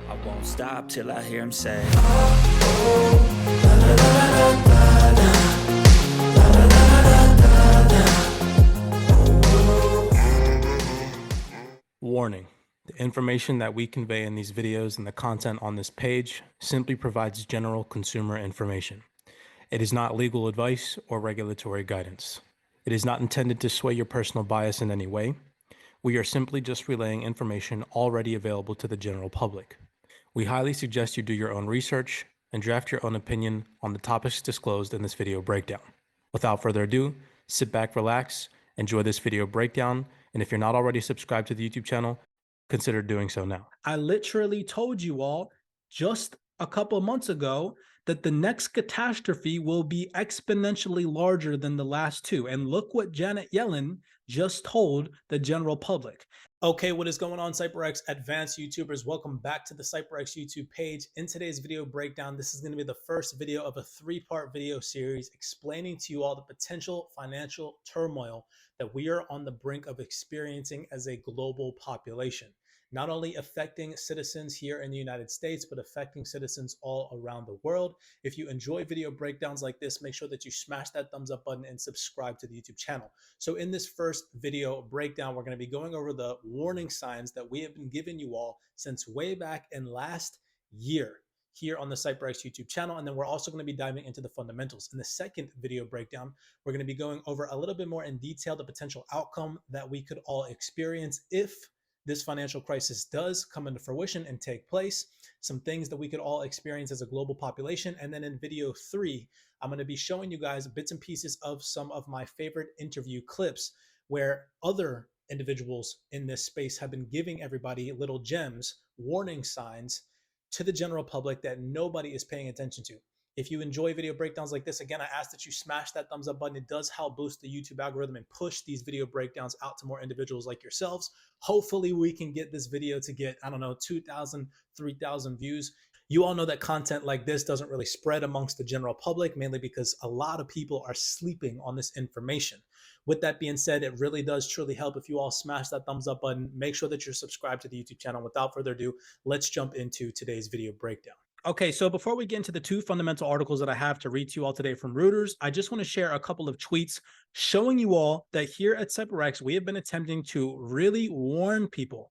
I won't stop till I hear him say, Warning: the information that we convey in these videos and the content on this page simply provides general consumer information. It is not legal advice or regulatory guidance. It is not intended to sway your personal bias in any way. We are simply just relaying information already available to the general public. We highly suggest you do your own research and draft your own opinion on the topics disclosed in this video breakdown. Without further ado, sit back, relax, enjoy this video breakdown, and if you're not already subscribed to the YouTube channel, consider doing so now. I literally told you all just a couple months ago that the next catastrophe will be exponentially larger than the last two. And look what Janet Yellen just told the general public. Okay, what is going on, CYPRX advanced YouTubers? Welcome back to the CYPRX YouTube page. In today's video breakdown, this is going to be the first video of a three-part video series explaining to you all the potential financial turmoil that we are on the brink of experiencing as a global population. Not only affecting citizens here in the United States, but affecting citizens all around the world. If you enjoy video breakdowns like this, make sure that you smash that thumbs up button and subscribe to the YouTube channel. So in this first video breakdown, we're going to be going over the warning signs that we have been giving you all since way back in last year here on the CYPRX YouTube channel. And then we're also going to be diving into the fundamentals. In the second video breakdown, we're going to be going over a little bit more in detail the potential outcome that we could all experience if this financial crisis does come into fruition and take place, some things that we could all experience as a global population. And then in video 3, I'm going to be showing you guys bits and pieces of some of my favorite interview clips where other individuals in this space have been giving everybody little gems, warning signs to the general public that nobody is paying attention to. If you enjoy video breakdowns like this, again, I ask that you smash that thumbs up button. It does help boost the YouTube algorithm and push these video breakdowns out to more individuals like yourselves. Hopefully we can get this video to get, 2,000, 3,000 views. You all know that content like this doesn't really spread amongst the general public, mainly because a lot of people are sleeping on this information. With that being said, it really does truly help if you all smash that thumbs up button. Make sure that you're subscribed to the YouTube channel. Without further ado, let's jump into today's video breakdown. Okay, so before we get into the two fundamental articles that I have to read to you all today from Reuters, I just want to share a couple of tweets showing you all that here at CYPRX, we have been attempting to really warn people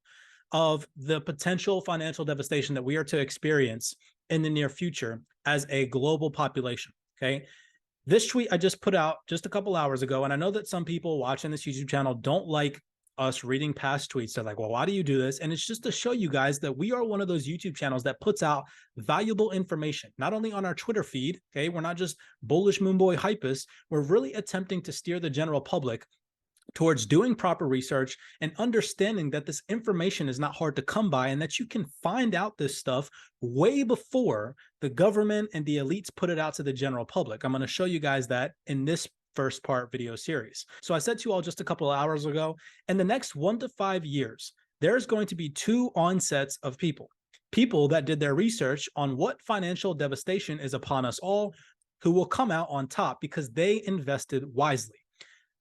of the potential financial devastation that we are to experience in the near future as a global population, okay? This tweet I just put out just a couple hours ago, and I know that some people watching this YouTube channel don't like us reading past tweets. They're like, well, why do you do this? And it's just to show you guys that we are one of those YouTube channels that puts out valuable information, not only on our Twitter feed, okay? We're not just bullish moonboy hypists. We're really attempting to steer the general public towards doing proper research and understanding that this information is not hard to come by and that you can find out this stuff way before the government and the elites put it out to the general public. I'm going to show you guys that in this first part video series. So I said to you all just a couple of hours ago, in the next 1 to 5 years, there's going to be two onsets of people that did their research on what financial devastation is upon us all, who will come out on top because they invested wisely.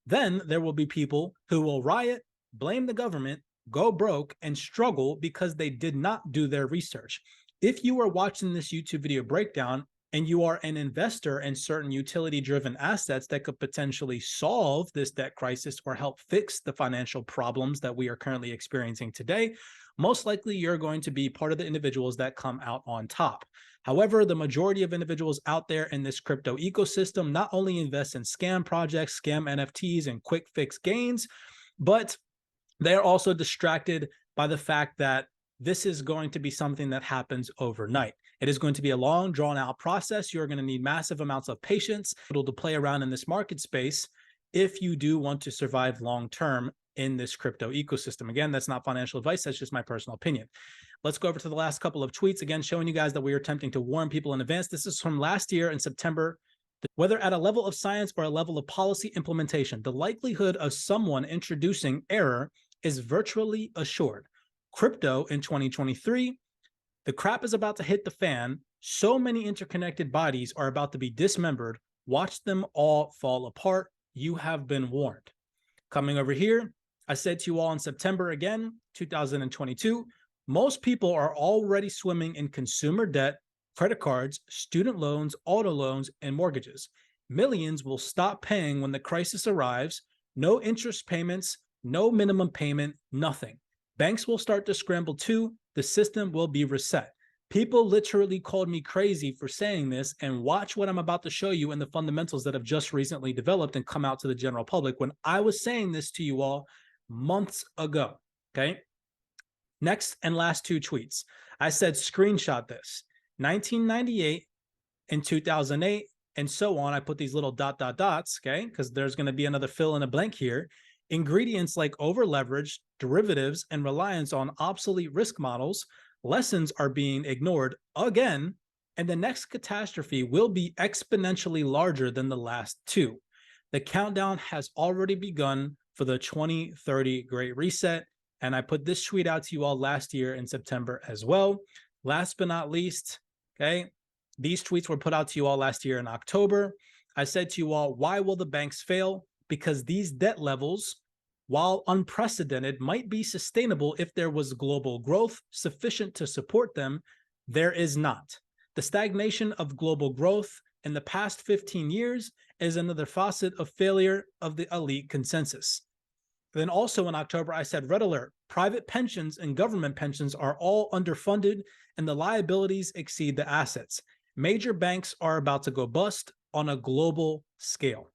Then there will be people who will riot, blame the government, go broke, and struggle because they did not do their research. If you are watching this YouTube video breakdown and you are an investor in certain utility-driven assets that could potentially solve this debt crisis or help fix the financial problems that we are currently experiencing today, most likely you're going to be part of the individuals that come out on top. However, the majority of individuals out there in this crypto ecosystem not only invest in scam projects, scam NFTs, and quick fix gains, but they're also distracted by the fact that this is going to be something that happens overnight. It is going to be a long, drawn-out process. You're going to need massive amounts of patience to play around in this market space if you do want to survive long-term in this crypto ecosystem. Again, that's not financial advice. That's just my personal opinion. Let's go over to the last couple of tweets, again, showing you guys that we are attempting to warn people in advance. This is from last year in September. Whether at a level of science or a level of policy implementation, the likelihood of someone introducing error is virtually assured. Crypto in 2023, the crap is about to hit the fan. So many interconnected bodies are about to be dismembered. Watch them all fall apart. You have been warned. Coming over here, I said to you all in September again, 2022, Most people are already swimming in consumer debt, credit cards, student loans, auto loans, and mortgages. Millions will stop paying when the crisis arrives. No interest payments, no minimum payment, nothing. Banks will start to scramble too. The system will be reset. People literally called me crazy for saying this, and watch what I'm about to show you in the fundamentals that have just recently developed and come out to the general public when I was saying this to you all months ago, okay? Next and last two tweets. I said, screenshot this. 1998 and 2008 and so on. I put these little dots, okay? Because there's going to be another fill in a blank here. Ingredients like over-leverage, derivatives, and reliance on obsolete risk models, lessons are being ignored again, and the next catastrophe will be exponentially larger than the last two. The countdown has already begun for the 2030 Great Reset, and I put this tweet out to you all last year in September as well. Last but not least, okay, these tweets were put out to you all last year in October. I said to you all, why will the banks fail? Because these debt levels, while unprecedented, might be sustainable if there was global growth sufficient to support them. There is not. The stagnation of global growth in the past 15 years is another facet of failure of the elite consensus. Then also in October, I said, red alert, private pensions and government pensions are all underfunded and the liabilities exceed the assets. Major banks are about to go bust on a global scale.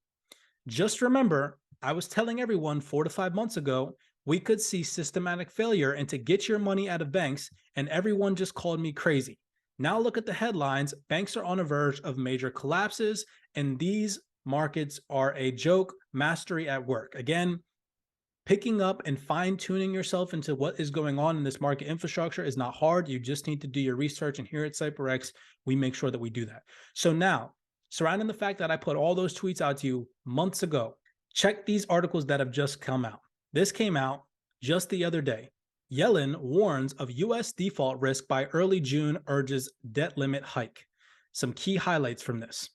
Just remember, I was telling everyone 4 to 5 months ago, we could see systematic failure and to get your money out of banks, and everyone just called me crazy. Now look at the headlines. Banks are on the verge of major collapses, and these markets are a joke. Mastery at work. Again, picking up and fine-tuning yourself into what is going on in this market infrastructure is not hard. You just need to do your research, and here at CYPRX, we make sure that we do that. So now, surrounding the fact that I put all those tweets out to you months ago, check these articles that have just come out. This came out just the other day. Yellen warns of U.S. default risk by early June, urges debt limit hike. Some key highlights from this.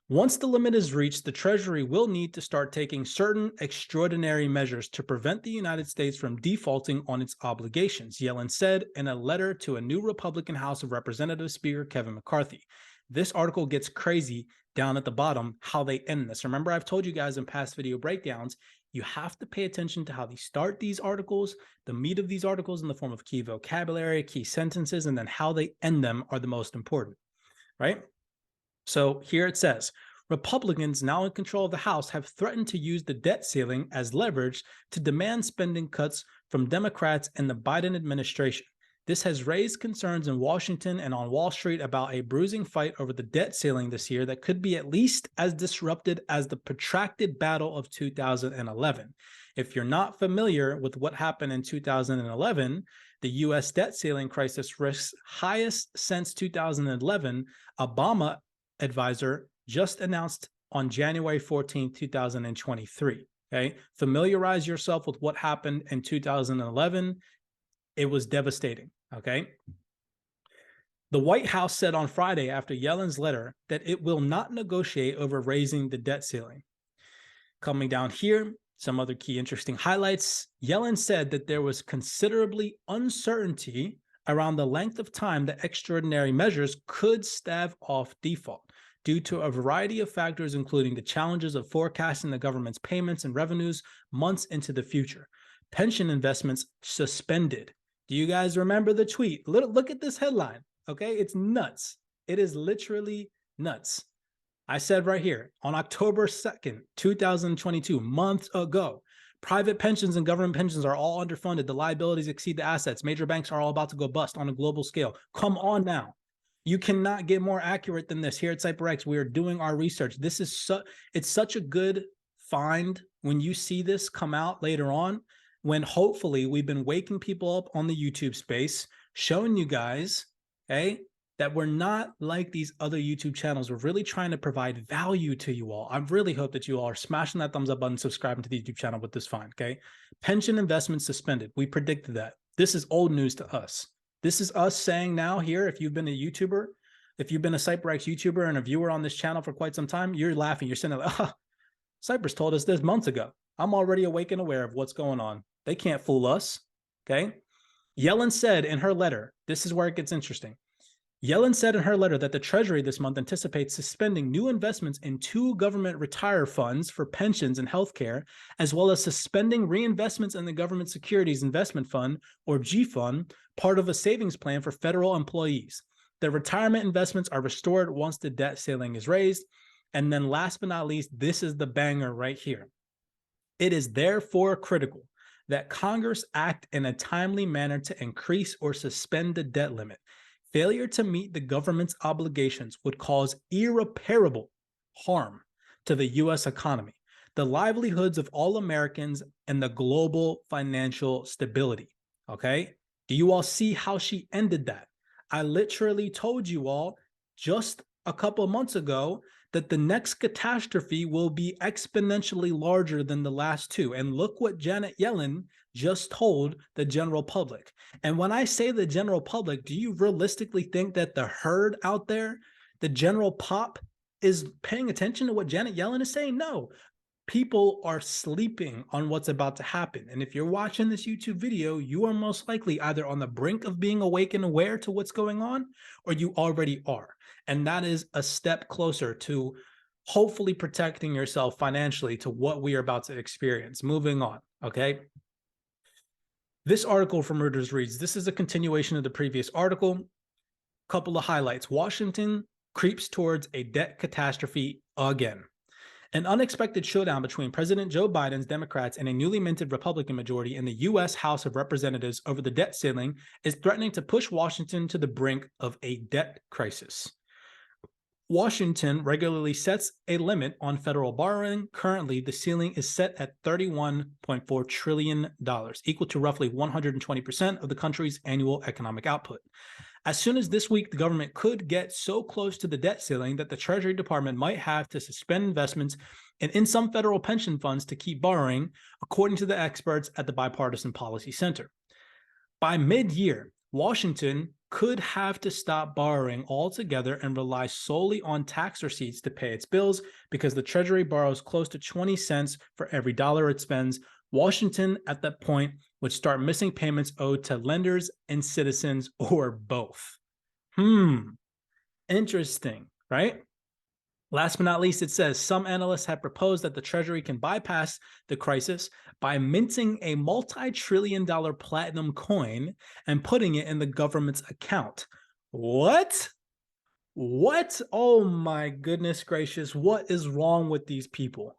Once the limit is reached, the Treasury will need to start taking certain extraordinary measures to prevent the United States from defaulting on its obligations, Yellen said in a letter to a new Republican House of Representatives Speaker Kevin McCarthy. This article gets crazy down at the bottom, how they end this. Remember, I've told you guys in past video breakdowns, you have to pay attention to how they start these articles, the meat of these articles in the form of key vocabulary, key sentences, and then how they end them are the most important, right? So here it says, Republicans now in control of the House have threatened to use the debt ceiling as leverage to demand spending cuts from Democrats and the Biden administration. This has raised concerns in Washington and on Wall Street about a bruising fight over the debt ceiling this year that could be at least as disrupted as the protracted battle of 2011. If you're not familiar with what happened in 2011, the U.S. debt ceiling crisis risks highest since 2011. Obama advisor just announced on January 14, 2023. Okay, familiarize yourself with what happened in 2011. It was devastating, okay? The White House said on Friday after Yellen's letter that it will not negotiate over raising the debt ceiling. Coming down here, some other key interesting highlights. Yellen said that there was considerably uncertainty around the length of time that extraordinary measures could stave off default due to a variety of factors, including the challenges of forecasting the government's payments and revenues months into the future. Pension investments suspended. Do you guys remember the tweet? Look at this headline, okay? It's nuts. It is literally nuts. I said right here, on October 2nd, 2022, months ago, private pensions and government pensions are all underfunded. The liabilities exceed the assets. Major banks are all about to go bust on a global scale. Come on now. You cannot get more accurate than this. Here at CYPRX, we are doing our research. This is it's such a good find when you see this come out later on, when hopefully we've been waking people up on the YouTube space, showing you guys, okay, that we're not like these other YouTube channels. We're really trying to provide value to you all. I really hope that you all are smashing that thumbs up button, subscribing to the YouTube channel with this find, okay? Pension investments suspended. We predicted that. This is old news to us. This is us saying now here, if you've been a YouTuber, if you've been a CYPRX YouTuber and a viewer on this channel for quite some time, you're laughing. You're saying, like, oh, Cypress told us this months ago. I'm already awake and aware of what's going on. They can't fool us, okay? Yellen said in her letter, this is where it gets interesting. Yellen said in her letter that the Treasury this month anticipates suspending new investments in 2 government retire funds for pensions and healthcare, as well as suspending reinvestments in the Government Securities Investment Fund, or G Fund, part of a savings plan for federal employees. The retirement investments are restored once the debt ceiling is raised. And then last but not least, this is the banger right here. It is therefore critical that Congress act in a timely manner to increase or suspend the debt limit. Failure to meet the government's obligations would cause irreparable harm to the U.S. economy, the livelihoods of all Americans, and the global financial stability. Okay? Do you all see how she ended that? I literally told you all just a couple of months ago that the next catastrophe will be exponentially larger than the last 2. And look what Janet Yellen just told the general public. And when I say the general public, do you realistically think that the herd out there, the general pop, is paying attention to what Janet Yellen is saying? No. People are sleeping on what's about to happen. And if you're watching this YouTube video, you are most likely either on the brink of being awake and aware to what's going on, or you already are. And that is a step closer to hopefully protecting yourself financially to what we are about to experience. Moving on, okay? This article from Reuters reads, this is a continuation of the previous article. Couple of highlights. Washington creeps towards a debt catastrophe again. An unexpected showdown between President Joe Biden's Democrats and a newly minted Republican majority in the U.S. House of Representatives over the debt ceiling is threatening to push Washington to the brink of a debt crisis. Washington regularly sets a limit on federal borrowing. Currently, the ceiling is set at $31.4 trillion, equal to roughly 120% of the country's annual economic output. As soon as this week, the government could get so close to the debt ceiling that the Treasury Department might have to suspend investments in some federal pension funds to keep borrowing, according to the experts at the Bipartisan Policy Center. By mid-year, Washington could have to stop borrowing altogether and rely solely on tax receipts to pay its bills because the Treasury borrows close to 20 cents for every dollar it spends. Washington, at that point, would start missing payments owed to lenders and citizens, or both. Interesting, right? Last but not least, it says some analysts have proposed that the Treasury can bypass the crisis by minting a multi-trillion-dollar platinum coin and putting it in the government's account. What? What? Oh my goodness gracious. What is wrong with these people?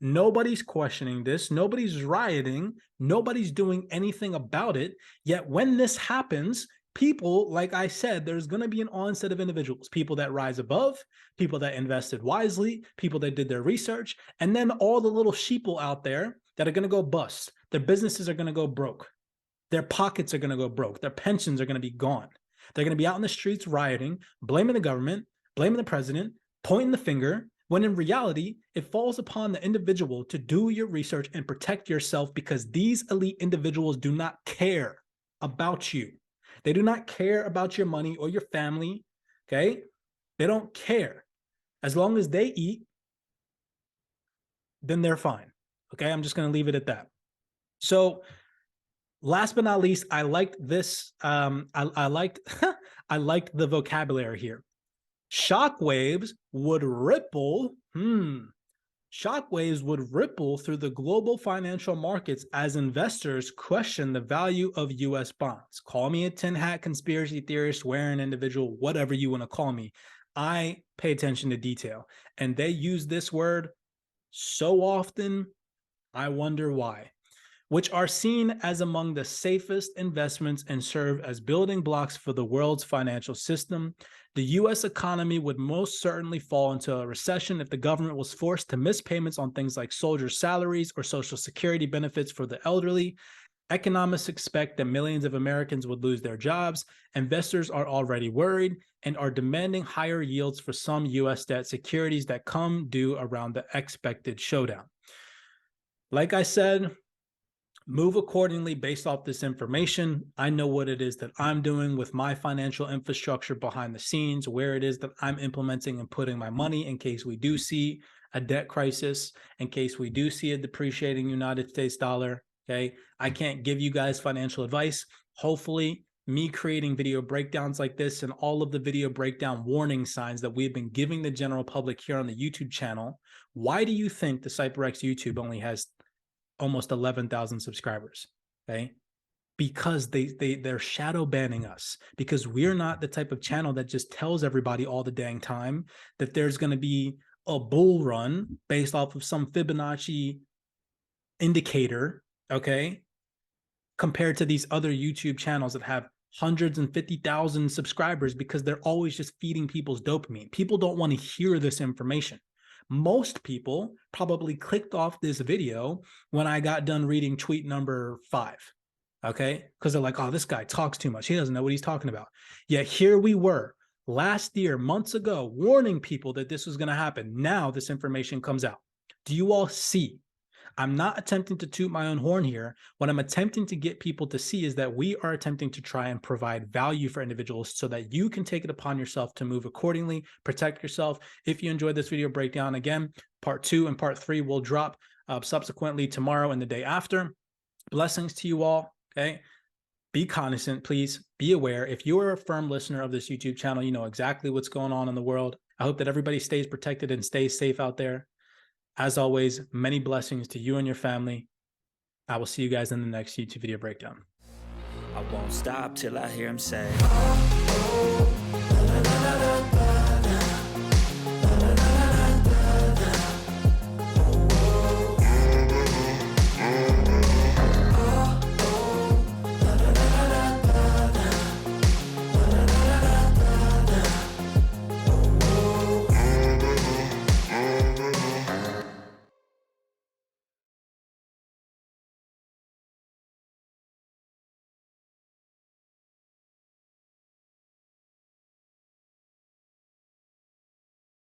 Nobody's questioning this. Nobody's rioting. Nobody's doing anything about it. Yet when this happens, people, like I said, there's going to be an onset of individuals, people that rise above, people that invested wisely, people that did their research, and then all the little sheeple out there that are going to go bust. Their businesses are going to go broke. Their pockets are going to go broke. Their pensions are going to be gone. They're going to be out in the streets rioting, blaming the government, blaming the president, pointing the finger, when in reality, it falls upon the individual to do your research and protect yourself, because these elite individuals do not care about you. They do not care about your money or your family, okay? They don't care. As long as they eat, then they're fine, okay? I'm just going to leave it at that. So last but not least, I liked this. I liked I liked the vocabulary here. Shockwaves would ripple. Shockwaves would ripple through the global financial markets as investors question the value of U.S. bonds. Call me a tin hat conspiracy theorist, wearing individual, whatever you want to call me. I pay attention to detail, and they use this word so often, I wonder why. Which are seen as among the safest investments and serve as building blocks for the world's financial system. The U.S. economy would most certainly fall into a recession if the government was forced to miss payments on things like soldiers' salaries or Social Security benefits for the elderly. Economists expect that millions of Americans would lose their jobs. Investors are already worried and are demanding higher yields for some U.S. debt securities that come due around the expected showdown. Like I said, move accordingly based off this information. I know what it is that I'm doing with my financial infrastructure behind the scenes, where it is that I'm implementing and putting my money in case we do see a debt crisis, in case we do see a depreciating United States dollar, okay? I can't give you guys financial advice. hopefully me creating video breakdowns like this and all of the video breakdown warning signs that we've been giving the general public here on the YouTube channel. Why do you think the CYPRX YouTube only has almost 11,000 subscribers? Okay. Because they're shadow banning us, because we're not the type of channel that just tells everybody all the dang time that there's going to be a bull run based off of some Fibonacci indicator, okay, compared to these other YouTube channels that have hundreds and 50,000 subscribers, because they're always just feeding people's dopamine. People don't want to hear this information. Most people probably clicked off this video when I got done reading tweet number 5. Okay, because they're like, oh, this guy talks too much. He doesn't know what he's talking about. Yet here we were last year, months ago, warning people that this was going to happen. Now this information comes out. Do you all see? I'm not attempting to toot my own horn here. What I'm attempting to get people to see is that we are attempting to try and provide value for individuals so that you can take it upon yourself to move accordingly, protect yourself. If you enjoyed this video breakdown, again, part 2 and part 3 will drop subsequently tomorrow and the day after. Blessings to you all. Okay. Be cognizant, please. Be aware. If you are a firm listener of this YouTube channel, you know exactly what's going on in the world. I hope that everybody stays protected and stays safe out there. As always, many blessings to you and your family. I will see you guys in the next YouTube video breakdown. I won't stop till I hear him say